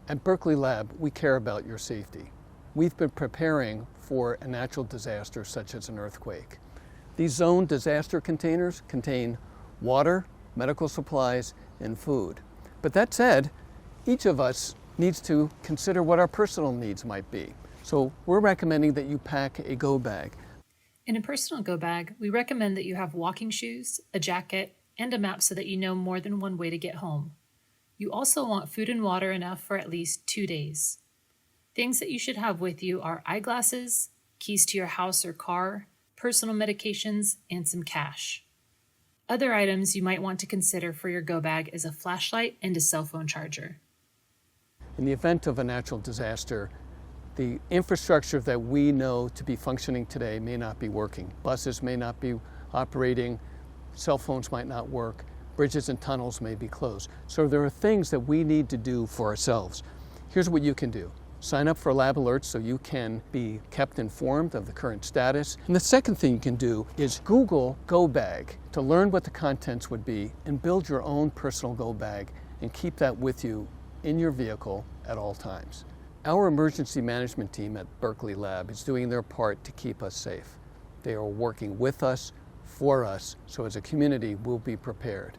At Berkeley Lab, we care about your safety. We've been preparing for a natural disaster such as an earthquake. These zone disaster containers contain water, medical supplies, and food. But that said, each of us needs to consider what our personal needs might be. So we're recommending that you pack a go bag. In a personal go bag, we recommend that you have walking shoes, a jacket, and a map so that you know more than one way to get home. You also want food and water enough for at least 2 days. Things that you should have with you are eyeglasses, keys to your house or car, personal medications, and some cash. Other items you might want to consider for your go bag is a flashlight and a cell phone charger. In the event of a natural disaster, the infrastructure that we know to be functioning today may not be working. Buses may not be operating, cell phones might not work, bridges and tunnels may be closed. So there are things that we need to do for ourselves. Here's what you can do. Sign up for lab alerts so you can be kept informed of the current status. And the second thing you can do is Google go bag to learn what the contents would be and build your own personal go bag and keep that with you in your vehicle at all times. Our emergency management team at Berkeley Lab is doing their part to keep us safe. They are working with us, for us, so as a community we'll be prepared.